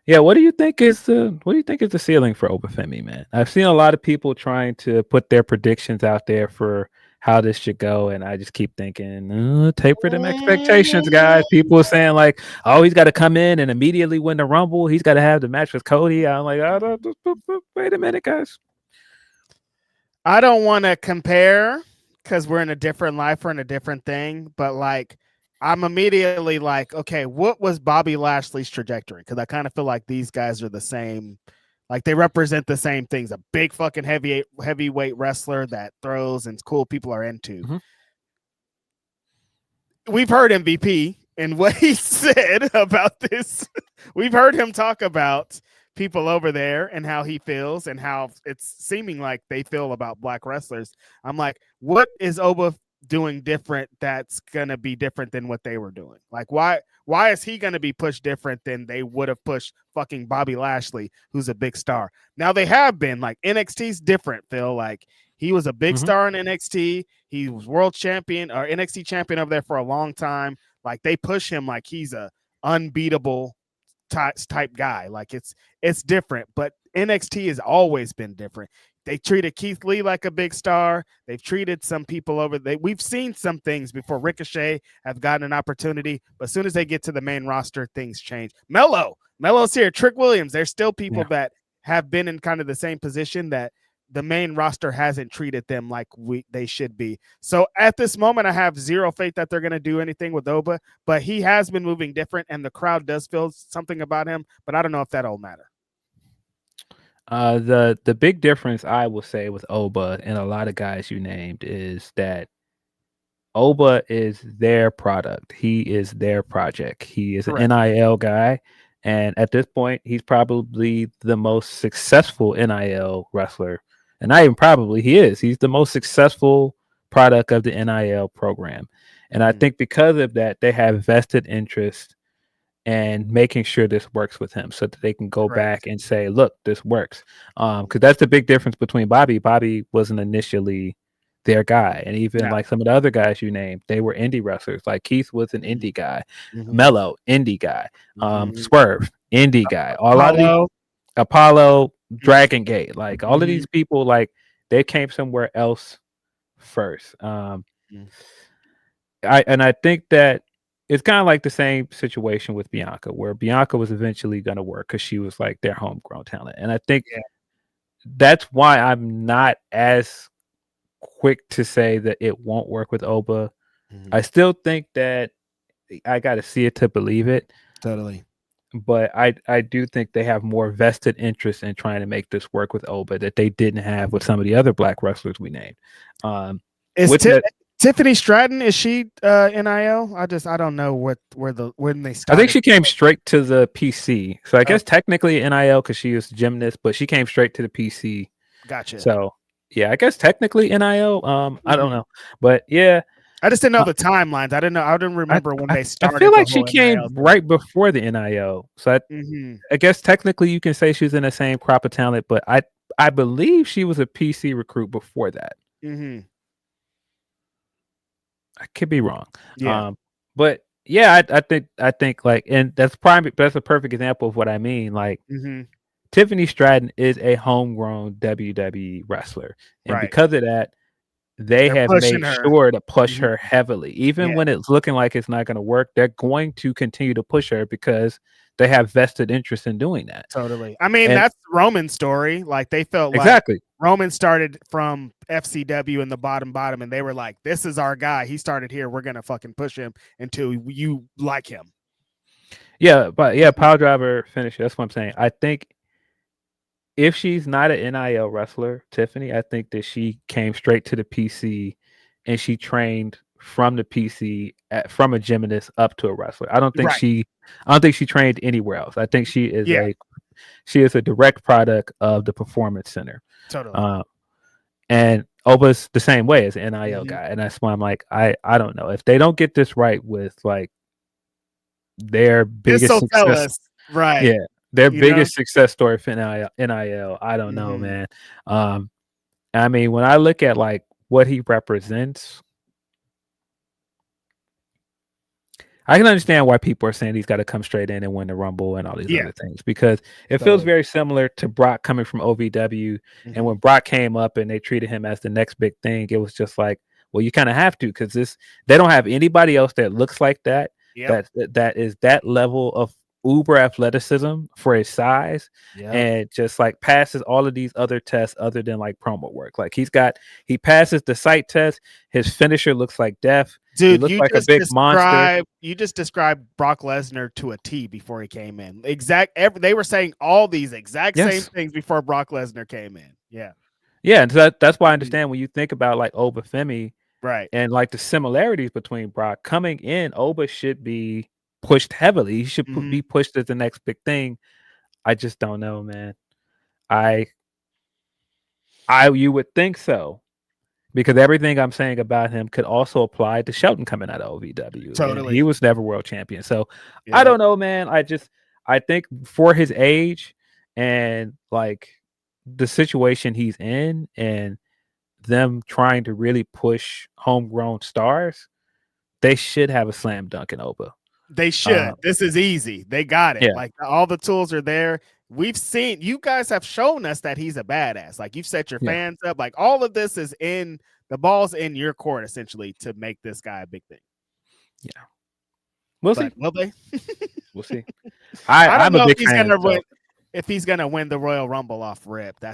Yeah, what do you think is the ceiling for Oba Femi, man? I've seen a lot of people trying to put their predictions out there for how this should go, and I just keep thinking, taper them expectations, guys. People are saying like, oh, he's got to come in and immediately win the Rumble. He's got to have the match with Cody. I'm like, oh, wait a minute, guys. I don't want to compare because we're in a different life, we're in a different thing. But like, I'm immediately like, okay, what was Bobby Lashley's trajectory? Because I kind of feel like these guys are the same. Like they represent the same things. A big fucking heavyweight wrestler that throws and cool people are into. Mhm. We've heard MVP and what he said about this. We've heard him talk about people over there and how he feels and how it's seeming like they feel about black wrestlers. I'm like, what is Oba doing different that's gonna be different than what they were doing? Like why is he gonna be pushed different than they would have pushed fucking Bobby Lashley, who's a big star? Now they have been like NXT's different, Phil. Like he was a big star in NXT. He was world champion or NXT champion over there for a long time. Like they push him like he's a unbeatable type guy. Like it's different, but NXT has always been different. They treated Keith Lee like a big star. They've treated some people over there. We've seen some things before. Ricochet have gotten an opportunity, but as soon as they get to the main roster, things change. Melo's here. Trick Williams. There's still people that have been in kind of the same position that the main roster hasn't treated them like they should be. So at this moment, I have zero faith that they're going to do anything with Oba, but he has been moving different, and the crowd does feel something about him, but I don't know if that'll matter. The big difference I will say with Oba and a lot of guys you named is that Oba is their product. He is their project. He is an NIL guy. And at this point, he's probably the most successful NIL wrestler. And not even probably, he is. He's the most successful product of the NIL program. And I think because of that, they have vested interest and making sure this works with him so that they can go back and say, look, this works. Because that's the big difference between Bobby. Bobby wasn't initially their guy. And even like some of the other guys you named, they were indie wrestlers. Like Keith was an indie guy. Mello, indie guy. Swerve, indie guy. A lot of these Apollo, Dragon Gate, like all of these people, like they came somewhere else first. I think that it's kind of like the same situation with Bianca, where Bianca was eventually going to work because she was like their homegrown talent. And I think that's why I'm not as quick to say that it won't work with Oba. I still think that I got to see it to believe it. Totally. But I do think they have more vested interest in trying to make this work with Oba that they didn't have with some of the other black wrestlers we named. Tiffany Stratton, is she NIL? I don't know when they started. I think she came straight to the PC. So I guess technically NIL because she was a gymnast, but she came straight to the PC. Gotcha. So yeah, I guess technically NIL. I don't know, but yeah, I just didn't know the timelines. I didn't remember when they started. I feel like she came right before the NIL. So I guess technically you can say she was in the same crop of talent, but I believe she was a PC recruit before that. I could be wrong. Yeah. But yeah, I think like, and that's a perfect example of what I mean. Like Tiffany Stratton is a homegrown WWE wrestler, and because of that, they have made sure to push her heavily. Even when it's looking like it's not going to work, they're going to continue to push her because they have vested interest in doing that. Totally. I mean, that's Roman's story. Like they felt exactly like Roman started from FCW in the bottom, and they were like, "This is our guy. He started here. We're gonna fucking push him until you like him." Yeah, but yeah, Power Driver finisher. That's what I'm saying. I think if she's not an NIL wrestler, Tiffany, I think that she came straight to the PC and she trained from the PC from a gymnast up to a wrestler. I don't think she trained anywhere else. I think she is a direct product of the Performance Center. Totally. And Oba's the same way as an NIL guy. And that's why I'm like, I don't know. If they don't get this right with like their biggest success. Right. Yeah. Their biggest success story for NIL, I don't know, man. I mean, when I look at like what he represents, I can understand why people are saying he's got to come straight in and win the Rumble and all these Yeah. other things, because it feels Totally. very similar to Brock coming from OVW. And Mhm. when Brock came up and they treated him as the next big thing, it was just like, well, you kind of have to, because they don't have anybody else that looks like that. Yep. That is that level of uber athleticism for his size, Yep. and just like passes all of these other tests other than like promo work. Like he passes the sight test. His finisher looks like death. He Dude, looks like a big monster. you just described Brock Lesnar to a T before he came in. They were saying all these exact same Yes. things before Brock Lesnar came in. Yeah. Yeah, and so that's why I understand when you think about like Oba Femi Right. and like the similarities between Brock coming in, Oba should be pushed heavily. He should Mhm. be pushed as the next big thing. I just don't know, man. I you would think so, because everything I'm saying about him could also apply to Shelton coming out of OVW, and Totally. he was never world champion. So I Yep. don't know, man. I think for his age and like the situation he's in, and them trying to really push homegrown stars, they should have a slam dunk in Oba. They should. This is easy. They got it. Yeah, Like all the tools are there. We've seen you guys have shown us that he's a badass. Like you've set your yeah, fans up. Like all of this is in the ball's in your court essentially to make this guy a big thing. yeah. We'll see. But will they? We'll see. I don't I'm a know if big he's fan. gonna So win. If he's gonna win the Royal Rumble off rip, I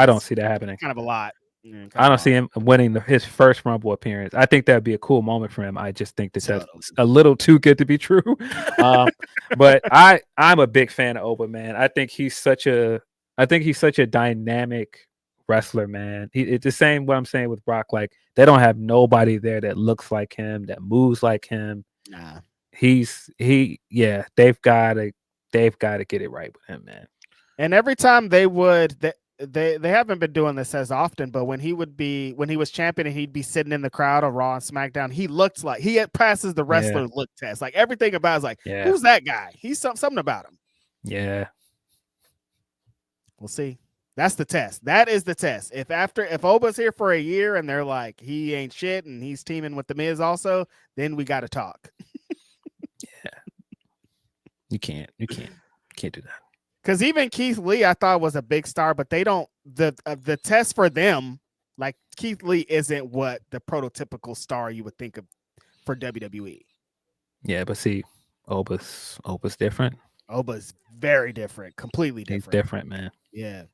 don't that's see that happening. kind of a lot. Kind I of don't a see lot. him winning his first Rumble appearance. I think that'd be a cool moment for him. I just think that that's Totally. a little too good to be true. But I'm a big fan of Oba, man. I think he's such a dynamic wrestler, man. It's the same what I'm saying with Brock. Like they don't have nobody there that looks like him, that moves like him. Nah. They've got to get it right with him, man. And every time they haven't been doing this as often, but when he was champion and he'd be sitting in the crowd of Raw and SmackDown, he looked like passes the Yeah, wrestler look test. Like everything about is like, yeah, who's that guy? He's something about him. yeah. We'll see. That's the test. That is the test. If Oba's here for a year and they're like he ain't shit and he's teaming with the Miz also, then we got to talk. You can't do that. Because even Keith Lee, I thought was a big star, but they don't the test for them. Like Keith Lee isn't what the prototypical star you would think of for WWE. Yeah, but see, Oba's different. Oba's very different, completely He's different. different, man. Yeah.